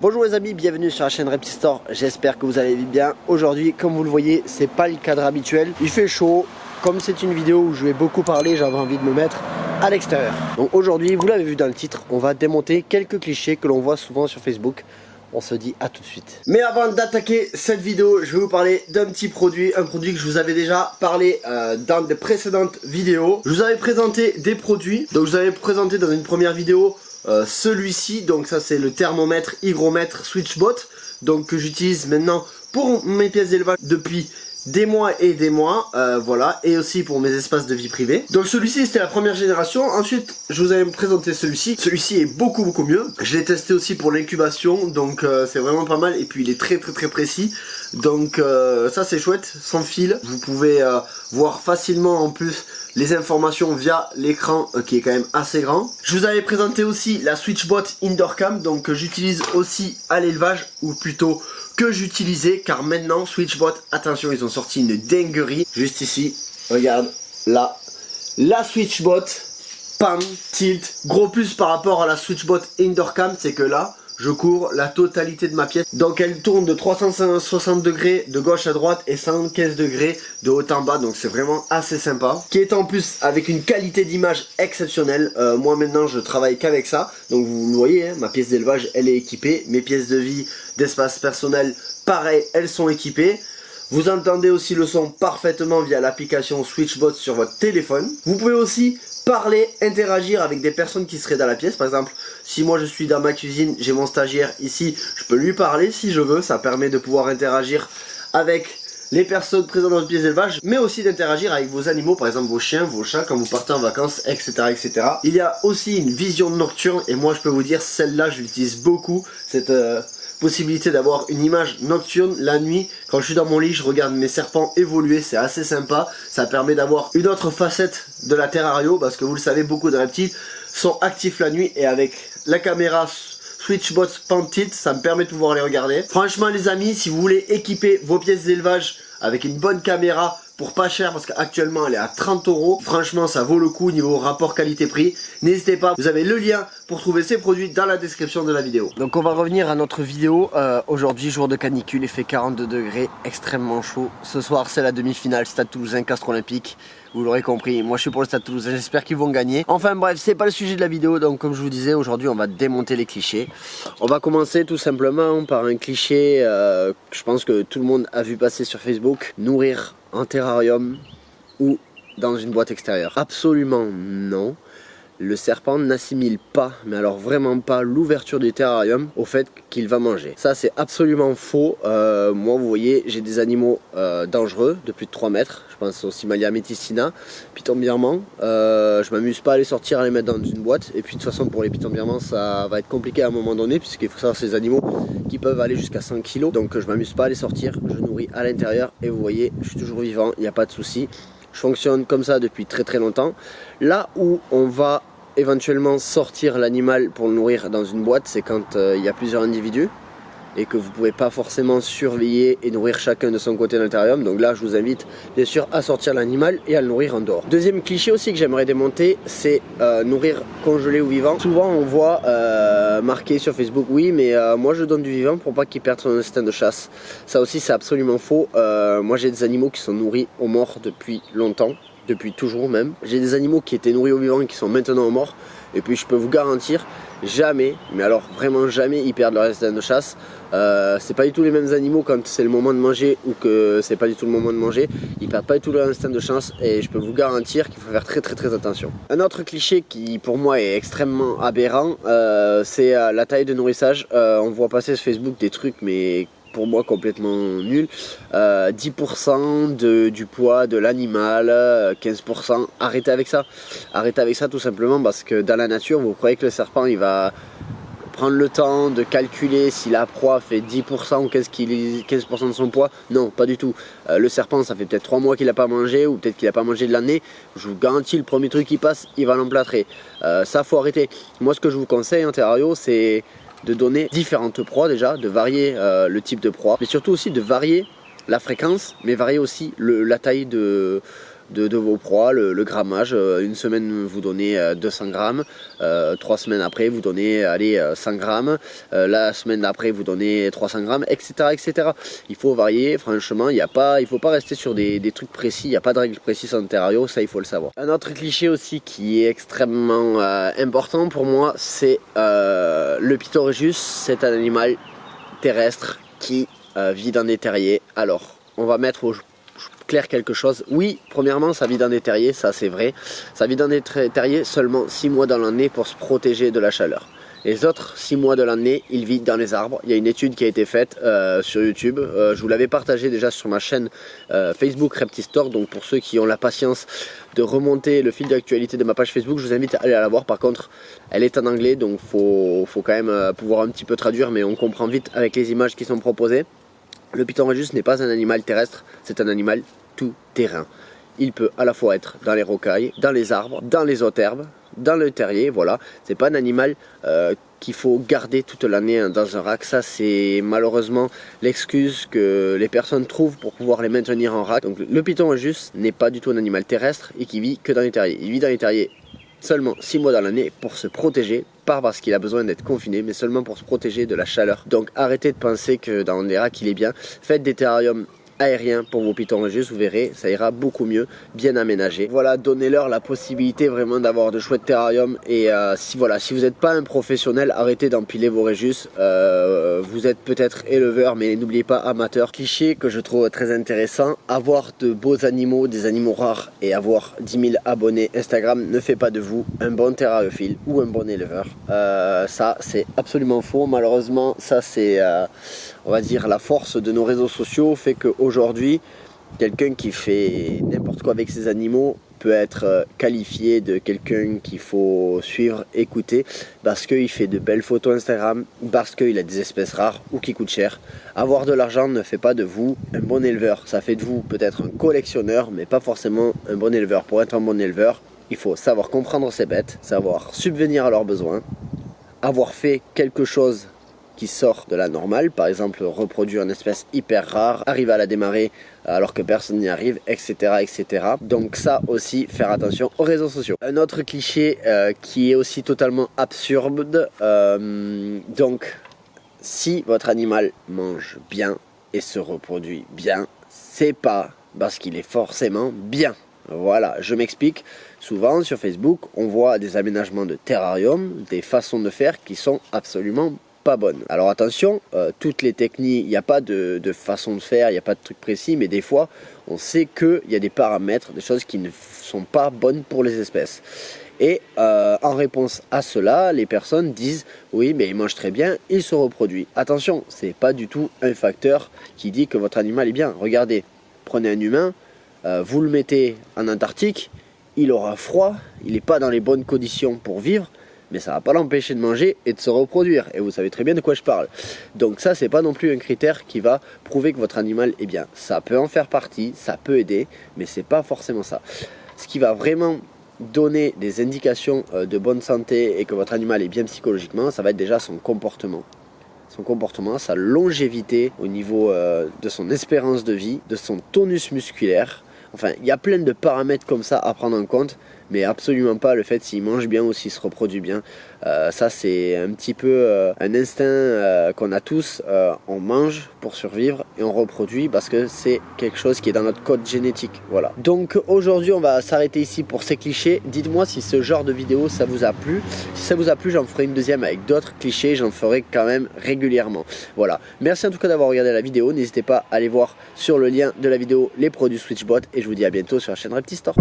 Bonjour les amis, bienvenue sur la chaîne Reptile, j'espère que vous allez bien. Aujourd'hui, comme vous le voyez, c'est pas le cadre habituel, il fait chaud. Comme c'est une vidéo où je vais beaucoup parler, j'avais envie de me mettre à l'extérieur. Donc aujourd'hui, vous l'avez vu dans le titre, on va démonter quelques clichés que l'on voit souvent sur Facebook. On se dit à tout de suite. Mais avant d'attaquer cette vidéo, je vais vous parler d'un petit produit, un produit que je vous avais déjà parlé dans des précédentes vidéos. Je vous avais présenté des produits, donc je vous avais présenté dans une première vidéo celui-ci, donc ça c'est le thermomètre hygromètre Switchbot, donc que j'utilise maintenant pour mes pièces d'élevage depuis des mois et des mois, voilà, et aussi pour mes espaces de vie privée. Donc celui-ci c'était la première génération. Ensuite je vous avais présenté celui-ci. Celui-ci est beaucoup mieux. Je l'ai testé aussi pour l'incubation, donc c'est vraiment pas mal. Et puis il est très précis. Donc ça c'est chouette, sans fil. Vous pouvez voir facilement en plus les informations via l'écran qui est quand même assez grand. Je vous avais présenté aussi la Switchbot Indoor Cam, donc que j'utilise aussi à l'élevage, ou plutôt que j'utilisais, car maintenant Switchbot, attention, ils ont sorti une dinguerie. Juste ici, regarde, là, la Switchbot Pan Tilt. Gros plus par rapport à la Switchbot Indoor Cam, c'est que là, je cours la totalité de ma pièce. Donc elle tourne de 360 degrés de gauche à droite et 115 degrés de haut en bas. Donc c'est vraiment assez sympa. Qui est en plus avec une qualité d'image exceptionnelle. Moi maintenant je travaille qu'avec ça. Donc vous le voyez, hein, ma pièce d'élevage elle est équipée. Mes pièces de vie, d'espace personnel, pareil, elles sont équipées. Vous entendez aussi le son parfaitement via l'application Switchbot sur votre téléphone. Vous pouvez aussi parler, interagir avec des personnes qui seraient dans la pièce. Par exemple, si moi je suis dans ma cuisine, j'ai mon stagiaire ici, je peux lui parler si je veux. Ça permet de pouvoir interagir avec les personnes présentes dans votre pièce d'élevage, mais aussi d'interagir avec vos animaux, par exemple vos chiens, vos chats, quand vous partez en vacances, etc. Il y a aussi une vision nocturne, et moi je peux vous dire, celle-là je l'utilise beaucoup, cette possibilité d'avoir une image nocturne la nuit. Quand je suis dans mon lit, je regarde mes serpents évoluer, c'est assez sympa. Ça permet d'avoir une autre facette de la terrario, parce que vous le savez, beaucoup de reptiles sont actifs la nuit, et avec la caméra Switchbot Pan Tilt, ça me permet de pouvoir les regarder. Franchement les amis, si vous voulez équiper vos pièces d'élevage avec une bonne caméra pour pas cher, parce qu'actuellement elle est à 30 €, franchement ça vaut le coup niveau rapport qualité-prix. N'hésitez pas, vous avez le lien pour trouver ces produits dans la description de la vidéo. Donc on va revenir à notre vidéo. Aujourd'hui jour de canicule, il fait 42 degrés, extrêmement chaud. Ce soir c'est la demi-finale, Stade Toulousain, Castres Olympique. Vous l'aurez compris, moi je suis pour le Stade Toulousain, j'espère qu'ils vont gagner. Enfin bref, c'est pas le sujet de la vidéo, donc comme je vous disais, aujourd'hui on va démonter les clichés. On va commencer tout simplement par un cliché que je pense que tout le monde a vu passer sur Facebook. Nourrir en terrarium ou dans une boîte extérieure. Absolument non. Le serpent n'assimile pas, mais alors vraiment pas, l'ouverture du terrarium au fait qu'il va manger. Ça c'est absolument faux. Moi vous voyez, j'ai des animaux dangereux de plus de 3 mètres. Je pense au Simalia méticina, Python birman. Je m'amuse pas à les sortir, à les mettre dans une boîte. Et puis de toute façon pour les pythons birmans ça va être compliqué à un moment donné, puisqu'il faut savoir ces animaux qui peuvent aller jusqu'à 100 kg. Donc je m'amuse pas à les sortir, je nourris à l'intérieur. Et vous voyez, je suis toujours vivant, il n'y a pas de souci. Je fonctionne comme ça depuis très longtemps. Là où on va éventuellement sortir l'animal pour le nourrir dans une boîte, c'est quand il y a plusieurs individus et que vous ne pouvez pas forcément surveiller et nourrir chacun de son côté dans le terrarium. Donc là je vous invite bien sûr à sortir l'animal et à le nourrir en dehors. Deuxième cliché aussi que j'aimerais démonter, c'est nourrir congelé ou vivant. Souvent on voit marqué sur Facebook, oui mais moi je donne du vivant pour pas qu'il perde son instinct de chasse. Ça aussi c'est absolument faux. Moi j'ai des animaux qui sont nourris au mort depuis longtemps, depuis toujours même. J'ai des animaux qui étaient nourris au vivant et qui sont maintenant au mort. Et puis je peux vous garantir, jamais, mais alors vraiment jamais, ils perdent leur instinct de chasse. C'est pas du tout les mêmes animaux quand c'est le moment de manger ou que c'est pas du tout le moment de manger. Ils perdent pas du tout leur instinct de chasse, et je peux vous garantir qu'il faut faire très attention. Un autre cliché qui pour moi est extrêmement aberrant, c'est la taille de nourrissage. On voit passer sur Facebook des trucs mais pour moi complètement nul. 10% du poids de l'animal, 15%, arrêtez avec ça. Arrêtez avec ça tout simplement, parce que dans la nature, vous croyez que le serpent il va prendre le temps de calculer si la proie fait 10% ou 15% de son poids? Non, pas du tout. Le serpent, ça fait peut-être 3 mois qu'il n'a pas mangé, ou peut-être qu'il n'a pas mangé de l'année. Je vous garantis, le premier truc qui passe, il va l'emplâtrer. Ça, faut arrêter. Moi, ce que je vous conseille en terrario, c'est de donner différentes proies déjà, de varier le type de proie, mais surtout aussi de varier la fréquence, mais varier aussi la taille de de vos proies, le grammage. Une semaine vous donnez 200 grammes, 3 semaines après vous donnez 100 grammes, la semaine d'après vous donnez 300 grammes, etc. etc. Il faut varier, franchement, il ne faut pas rester sur des trucs précis, il n'y a pas de règles précises en terrario, ça il faut le savoir. Un autre cliché aussi qui est extrêmement important pour moi, c'est le Pitorejus, c'est un animal terrestre qui vit dans des terriers. Alors, on va mettre au clair quelque chose. Oui, premièrement, ça vit dans des terriers, ça c'est vrai. Ça vit dans des terriers seulement 6 mois dans l'année pour se protéger de la chaleur. Les autres 6 mois de l'année, il vit dans les arbres. Il y a une étude qui a été faite sur YouTube. Je vous l'avais partagé déjà sur ma chaîne Facebook Reptistore. Donc pour ceux qui ont la patience de remonter le fil d'actualité de ma page Facebook, je vous invite à aller la voir. Par contre, elle est en anglais, donc faut quand même pouvoir un petit peu traduire, mais on comprend vite avec les images qui sont proposées. Le Pitorejus n'est pas un animal terrestre, c'est un animal tout-terrain. Il peut à la fois être dans les rocailles, dans les arbres, dans les hautes herbes, dans le terrier, voilà. C'est pas un animal qu'il faut garder toute l'année dans un rack. Ça, c'est malheureusement l'excuse que les personnes trouvent pour pouvoir les maintenir en rack. Donc le Pitorejus n'est pas du tout un animal terrestre et qui vit que dans les terriers. Il vit dans les terriers seulement 6 mois dans l'année pour se protéger, pas parce qu'il a besoin d'être confiné, mais seulement pour se protéger de la chaleur. Donc arrêtez de penser que dans les racks il est bien. Faites des terrariums aérien pour vos Pitorejus, vous verrez, ça ira beaucoup mieux, bien aménagé. Voilà, donnez-leur la possibilité vraiment d'avoir de chouettes terrariums. Et si vous n'êtes pas un professionnel, arrêtez d'empiler vos Rejus. Vous êtes peut-être éleveur, mais n'oubliez pas amateur. Cliché que je trouve très intéressant, avoir de beaux animaux, des animaux rares et avoir 10 000 abonnés Instagram ne fait pas de vous un bon terrariophile ou un bon éleveur. Ça, c'est absolument faux. Malheureusement, ça c'est, on va dire, la force de nos réseaux sociaux fait que aujourd'hui, quelqu'un qui fait n'importe quoi avec ses animaux peut être qualifié de quelqu'un qu'il faut suivre, écouter, parce qu'il fait de belles photos Instagram, parce qu'il a des espèces rares ou qui coûtent cher. Avoir de l'argent ne fait pas de vous un bon éleveur. Ça fait de vous peut-être un collectionneur, mais pas forcément un bon éleveur. Pour être un bon éleveur, il faut savoir comprendre ses bêtes, savoir subvenir à leurs besoins, avoir fait quelque chose qui sort de la normale, par exemple reproduire une espèce hyper rare, arriver à la démarrer alors que personne n'y arrive, etc., etc. Donc ça aussi, faire attention aux réseaux sociaux. Un autre cliché qui est aussi totalement absurde, donc si votre animal mange bien et se reproduit bien, c'est pas parce qu'il est forcément bien. Voilà, je m'explique. Souvent sur Facebook, on voit des aménagements de terrarium, des façons de faire qui sont absolument pas bonne. Alors attention, toutes les techniques, il n'y a pas de façon de faire, il n'y a pas de truc précis, mais des fois on sait qu'il y a des paramètres, des choses qui ne sont pas bonnes pour les espèces. Et en réponse à cela, les personnes disent oui, mais il mange très bien, il se reproduit. Attention, c'est pas du tout un facteur qui dit que votre animal est bien. Regardez, prenez un humain, vous le mettez en Antarctique, il aura froid, il n'est pas dans les bonnes conditions pour vivre, mais ça ne va pas l'empêcher de manger et de se reproduire. Et vous savez très bien de quoi je parle. Donc ça, c'est pas non plus un critère qui va prouver que votre animal est bien. Ça peut en faire partie, ça peut aider, mais c'est pas forcément ça. Ce qui va vraiment donner des indications de bonne santé et que votre animal est bien psychologiquement, ça va être déjà son comportement. Son comportement, sa longévité au niveau de son espérance de vie, de son tonus musculaire. Enfin, il y a plein de paramètres comme ça à prendre en compte, mais absolument pas le fait s'il mange bien ou s'il se reproduit bien. Ça, c'est un petit peu un instinct qu'on a tous. On mange pour survivre et on reproduit parce que c'est quelque chose qui est dans notre code génétique. Voilà. Donc aujourd'hui, on va s'arrêter ici pour ces clichés. Dites-moi si ce genre de vidéo, ça vous a plu. Si ça vous a plu, j'en ferai une deuxième avec d'autres clichés. J'en ferai quand même régulièrement. Voilà. Merci en tout cas d'avoir regardé la vidéo. N'hésitez pas à aller voir sur le lien de la vidéo les produits Switchbot. Et je vous dis à bientôt sur la chaîne Reptistore.